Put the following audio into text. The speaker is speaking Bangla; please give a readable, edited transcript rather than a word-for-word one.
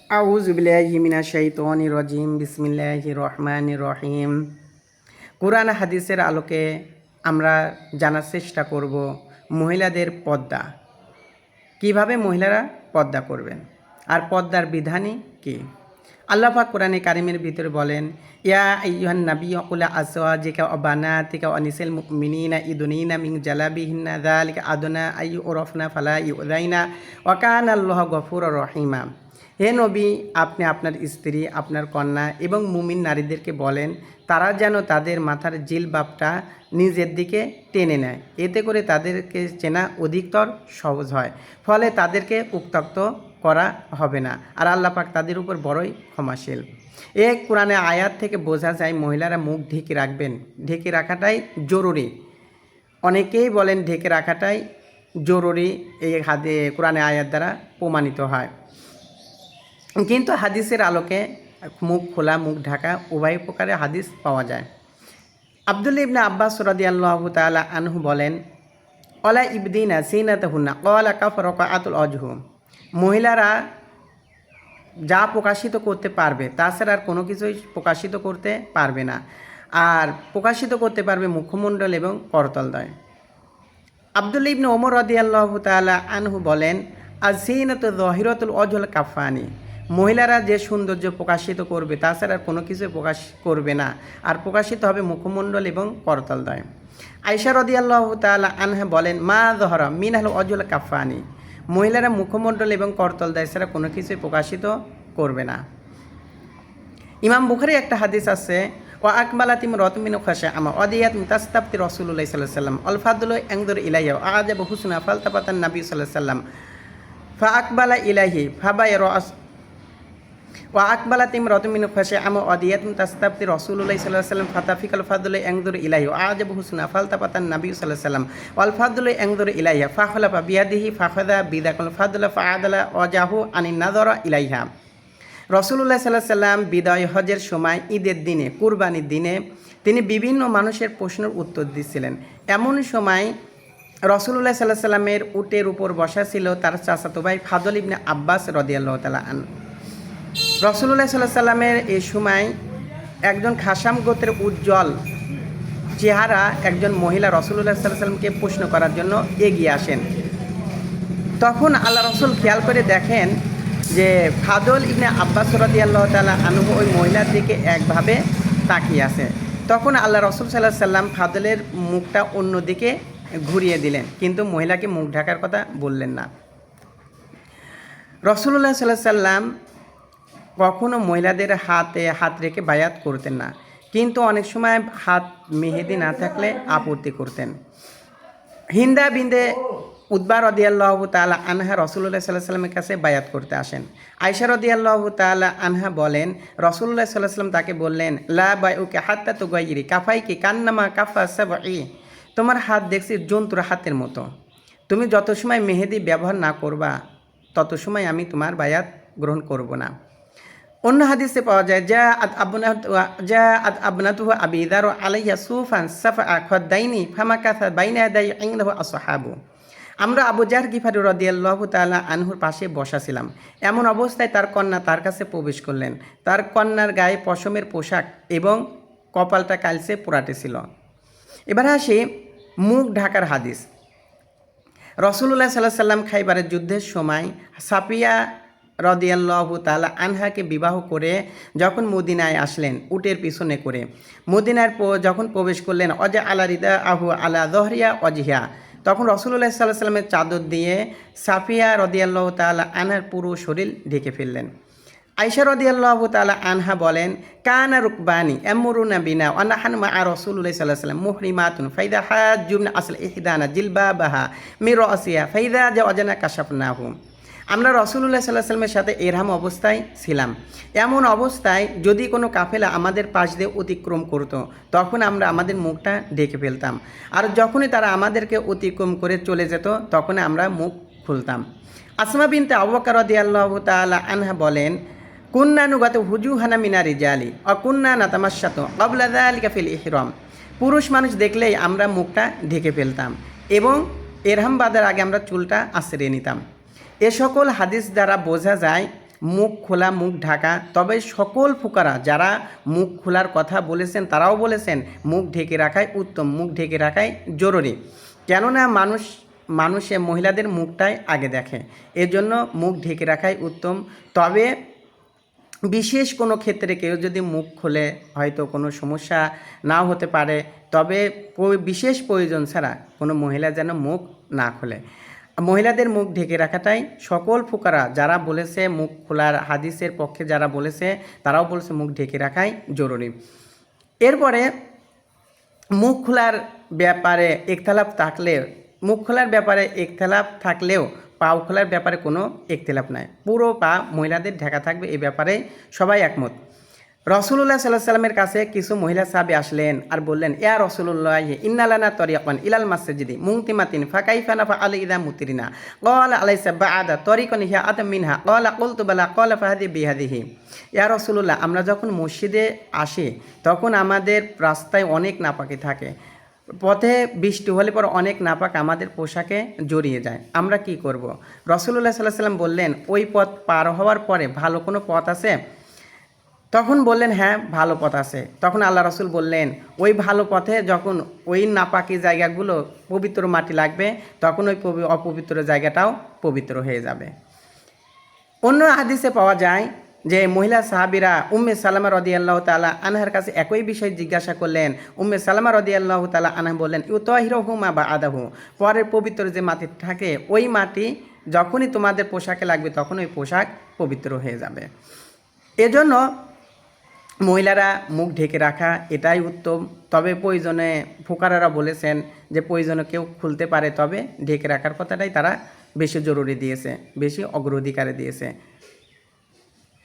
আউযু বিল্লাহি মিনাশ শাইতানির রাজিম বিসমিল্লাহির রহমানির রহিম। কোরআন হাদিসের আলোকে আমরা জানার চেষ্টা করব মহিলাদের পর্দা, কিভাবে মহিলারা পর্দা করবেন আর পর্দার বিধানই কি। আল্লাহ পাক কোরআনে কারিমের ভিতরে বলেন, ইয়া আইয়ুহান নাবী কুল আজওয়াজিকা ওয়া বানাতিকা ওয়া নিসাইল মুমিনিনা ইদুনিনা মিন জালাবিহিন্না যালিকা আদনা আইয়ুরফনা ফালা ইউযাইনা ওয়া কানা আল্লাহু গফুরুর রহিমা। হে নবী, আপনি আপনার স্ত্রী, আপনার কন্যা এবং মুমিন নারীদেরকে বলেন তারা যেন তাদের মাথার জিলবাবটা নিজের দিকে টেনে নেয়, এতে করে তাদেরকে চেনা অধিকতর সহজ হয়, ফলে তাদেরকে উত্ত্যক্ত করা হবে না, আর আল্লাহ পাক তাদের উপর বড়ই ক্ষমাশীল। এ কোরআনে আয়াত থেকে বোঝা যায় মহিলারা মুখ ঢেকে রাখবেন, ঢেকে রাখাটাই জরুরি। অনেকেই বলেন ঢেকে রাখাটাই জরুরি, এই কোরআনে আয়াত দ্বারা প্রমাণিত হয়। কিন্তু হাদিসের আলোকে মুখ খোলা মুখ ঢাকা উভয় প্রকারে হাদিস পাওয়া যায়। আব্দুল্লাহ ইবনে আব্বাস রাদিয়াল্লাহু তাআলা আনহু বলেন, অলা ইবদিনা সিনাতাহুন্না ক্বালা কাফরাকাতুল ওয়াজহু। মহিলারা যা প্রকাশিত করতে পারবে তাছাড়া আর কোনো কিছুই প্রকাশিত করতে পারবে না, আর প্রকাশিত করতে পারবে মুখমণ্ডল এবং করতলদ্বয়। আব্দুল্লাহ ইবনে ওমর রাদিয়াল্লাহু তাআলা আনহু বলেন, আযীনাতু যাহিরাতুল ওয়াজহুল কাফানি। মহিলারা যে সৌন্দর্য প্রকাশিত করবে তাছাড়া আর কোনো কিছু প্রকাশ করবে না, আর প্রকাশিত হবে মুখমণ্ডল এবং করতলদ্বয়। আয়েশা রাদিয়াল্লাহু তাআলা আনহা বলেন, মা যহরা মিনাল ওয়াজহুল কাফানি। মহিলারা মুখমণ্ডল এবং করতলদ্বয় ছাড়া কোনো কিছুই প্রকাশিত করবে না। ইমাম বুখারী একটা হাদিস আছে, ওয়া আকবালাতিম রতমিন খাশা আমা ওয়াদিয়াত মুতাস্তাবতি রাসূলুল্লাহ সাল্লাল্লাহু আলাইহি ওয়াসাল্লাম আল ফাদলু ইয়ানদুর ইলাইহা আজাব হুসনা ফালতাফাতান নবী সাল্লাল্লাহু আলাইহি ওয়াসাল্লাম ফা আকবালা ইলাইহি ফাবায়রা ওয়া আকবালাতিম রতমিন খাশা আমা ওয়াদিয়াত মুতাস্তাবতি রাসূলুল্লাহ সাল্লাল্লাহু আলাইহি ওয়াসাল্লাম ফাতাফিকাল ফাদলু ইয়ানদুর ইলাইহি আজাব হুসনা ফালতাফাতান নবী সাল্লাল্লাহু আলাইহি ওয়াসাল্লাম ওয়াল ফাদলু ইয়ানদুর ইলাইহা ফাখলাফা বিয়াদিহি ফাখাযা বিদাকাল ফাদলা ফাআদালা ওয়াজাহু আনিন নাযরা ইলাইহা। রাসূলুল্লাহ সাল্লাল্লাহু আলাইহি ওয়াসাল্লাম বিদায় হজের সময় ঈদের দিনে, কুরবানির দিনে তিনি বিভিন্ন মানুষের প্রশ্নের উত্তর দিচ্ছিলেন। এমন সময় রাসূলুল্লাহ সাল্লাল্লাহু আলাইহি ওয়াসাল্লামের উটের উপর বসা ছিল তার চাচাতো ভাই ফাদল ইবনে আব্বাস রাদিয়াল্লাহু তাআলা আনহু। রাসূলুল্লাহ সাল্লাল্লাহু আলাইহি ওয়াসাল্লামের এই সময় একজন খাসাম গোত্রের উজ্জ্বল চেহারা একজন মহিলা রাসূলুল্লাহ সাল্লাল্লাহু আলাইহি ওয়াসাল্লামকে প্রশ্ন করার জন্য এগিয়ে আসেন। তখন আল্লাহ রাসূল খেয়াল করে দেখেন যে ফাদল ইবনে আব্বাস রাদিয়াল্লাহু তাআলা আনহু ওই মহিলার দিকে একভাবে তাকিয়ে আছে। তখন আল্লাহ রাসূল সাল্লাল্লাহু আলাইহি ওয়াসাল্লাম ফাদলের মুখটা অন্যদিকে ঘুরিয়ে দিলেন, কিন্তু মহিলাকে মুখ ঢাকার কথা বললেন না। রাসূলুল্লাহ সাল্লাল্লাহু আলাইহি ওয়াসাল্লাম কখনো মহিলাদের হাতে হাত রেখে বায়াত করতেন না, কিন্তু অনেক সময় হাত মেহেদি না থাকলে আপত্তি করতেন। হিন্দা বিনতে উতবা রাদিয়াল্লাহু তাআলা আনহা রাসূলুল্লাহ সাল্লাল্লাহু আলাইহি ওয়াসাল্লামের কাছে বায়াত করতে আসেন। আয়েশা রাদিয়াল্লাহু তাআলা আনহা বলেন, রাসূলুল্লাহ সাল্লাল্লাহু আলাইহি ওয়াসাল্লাম তাকে বললেন, লা বাইউকা হাত্তা তুগাইরি কাফাইকি কান্নামা কাফা সাবঈ। তোমার হাত দেখছি জন্তুর হাতের মতো, তুমি যত সময় মেহেদি ব্যবহার না করবা তত সময় আমি তোমার বায়াত গ্রহণ করব না। অন্য হাদিসে পাওয়া যায়, জাআত আবনাতুহু আবি যার আলাইহা সুফান সাফা খাদাইনি ফামাকাসা বাইনা ইয়াদাই ইনদাহু আসহাবু। আমরা আবু জাহর গিফারী রাদিয়াল্লাহু তাআলা আনহুর পাশে বসা ছিলাম। এমন অবস্থায় তার কন্যা তার কাছে প্রবেশ করলেন। তার কন্যার গায়ে পশমের পোশাক এবং কপালটা কালচে পোড়াটে ছিল। এবার আসি মুখ ঢাকার হাদিস। রাসূলুল্লাহ সাল্লাল্লাহু আলাইহি ওয়াসাল্লাম খাইবারের যুদ্ধের সময় সাফিয়া রাদিয়াল্লাহু তাআলা আনহাকে বিবাহ করে যখন মদিনায় আসলেন উটের পিছনে করে, মদিনার যখন প্রবেশ করলেন, অজা আলা রিদা আহু আলা যহরিয়া অজহিয়া, তখন রাসূলুল্লাহ সাল্লাল্লাহু আলাইহি ওয়াসাল্লামের চাদর দিয়ে সাফিয়া রাদিয়াল্লাহু তাআলা আনহার পুরো শরীর ঢেকে ফেললেন। আয়েশা রাদিয়াল্লাহু তাআলা আনহা বলেন, কানা রুকবানি ইয়ামুরুনা বিনা ওয়া নাহনু মা রাসূলুল্লাহ সাল্লাল্লাহু আলাইহি ওয়াসাল্লাম মুহরিমাতুন ফাইদা হাজ্জুমনা আসল ইহদানা জিলবাবাহা মির রাসিয়া ফাইদা জাওয়াজনা কাশাফনাহু। আমরা রাসূলুল্লাহ সাল্লাল্লাহু আলাইহি ওয়াসাল্লামের সাথে এরহাম অবস্থায় ছিলাম। এমন অবস্থায় যদি কোনো কাফেলা আমাদের পাশ দিয়ে অতিক্রম করত, তখন আমরা আমাদের মুখটা ঢেকে ফেলতাম, আর যখনই তারা আমাদেরকে অতিক্রম করে চলে যেত তখন আমরা মুখ খুলতাম। আসমা বিনতে আবু বকর রাদিয়াল্লাহু তাআলা আনহা বলেন, কুন্না নুগাতু হুজুহানা মিনা রিজালি ওয়া কুন্না নাতামাশশাতু ক্বাবলা যালিকা ফিল ইহরাম। পুরুষ মানুষ দেখলেই আমরা মুখটা ঢেকে ফেলতাম এবং এরহাম বাঁধার আগে আমরা চুলটা আঁচড়ে নিতাম। এ সকল হাদিস দ্বারা বোঝা যায় মুখ খোলা, মুখ ঢাকা। তবে সকল ফুকারা যারা মুখ খোলার কথা বলেছেন তারাও বলেছেন মুখ ঢেকে রাখাই উত্তম, মুখ ঢেকে রাখাই জরুরি। কেননা মানুষে মহিলাদের মুখটাই আগে দেখে, এজন্য মুখ ঢেকে রাখাই উত্তম। তবে বিশেষ কোনো ক্ষেত্রে কেউ যদি মুখ খোলে হয়তো কোনো সমস্যা নাও হতে পারে, তবে বিশেষ প্রয়োজন ছাড়া কোনো মহিলা যেন মুখ না খোলে। মহিলাদের মুখ ঢেকে রাখাটাই সকল ফুকারা যারা বলেছে মুখ খোলার হাদিসের পক্ষে যারা বলেছে তারাও বলেছে মুখ ঢেকে রাখাই জরুরি। এরপরে মুখ খোলার ব্যাপারে ইখতিলাফ থাকলেও পাও খোলার ব্যাপারে কোনো ইখতিলাফ নাই, পুরো পা মহিলাদের ঢাকা থাকবে, এ ব্যাপারে সবাই একমত। রসুল্লাহ সাল্লাহ সাল্লামের কাছে কিছু মহিলা সাহাবী আসলেন আর বললেন, ইয়া রসুল্লাহ ইন্নালানা তরিকান ইলাল মাসজিদি মুংতিমাতিন ফাকাইফা নাফআলু ইযা মুতিরিনা ক্বালা আলাইসা বা'দা তরিকান হিয়া আতাম মিনহা ক্বালা কুলতু বালা ক্বালা ফাহাদি বিহাদিহি। ইয়া রসুল্লাহ, আমরা যখন মসজিদে আসি তখন আমাদের রাস্তায় অনেক নাপাকি থাকে, পথে বৃষ্টি হলে পর অনেক নাপাক আমাদের পোশাকে জড়িয়ে যায়, আমরা কি করব? রসুল্লাহ সাল্লাহ সাল্লাম বললেন, ওই পথ পার হওয়ার পরে ভালো কোনো পথ আছে? তখন বললেন, হ্যাঁ ভালো পথ আছে। তখন আল্লাহ রসুল বললেন, ওই ভালো পথে যখন ওই নাপাকি জায়গাগুলো পবিত্র মাটি লাগবে তখন ওই অপবিত্র জায়গাটাও পবিত্র হয়ে যাবে। অন্য হাদিসে পাওয়া যায় যে মহিলা সাহাবীরা উম্মে সালামা রাদিয়াল্লাহু তাআলা আনহার কাছে একই বিষয় জিজ্ঞাসা করলেন। উম্মে সালামা রাদিয়াল্লাহু তাআলা আনহা বললেন, ইউতাহিরুহুমা বা'দাহু, পরের পবিত্র যে মাটি থাকে ওই মাটি যখনই তোমাদের পোশাকে লাগবে তখন ওই পোশাক পবিত্র হয়ে যাবে। এজন্য মহিলারা মুখ ঢেকে রাখা এটাই উত্তম। তবে প্রয়োজনে ফুকারারা বলেছেন যে প্রয়োজনে কেউ খুলতে পারে, তবে ঢেকে রাখার কথাটাই তারা বেশি জরুরি দিয়েছে, বেশি অগ্রাধিকারে দিয়েছে।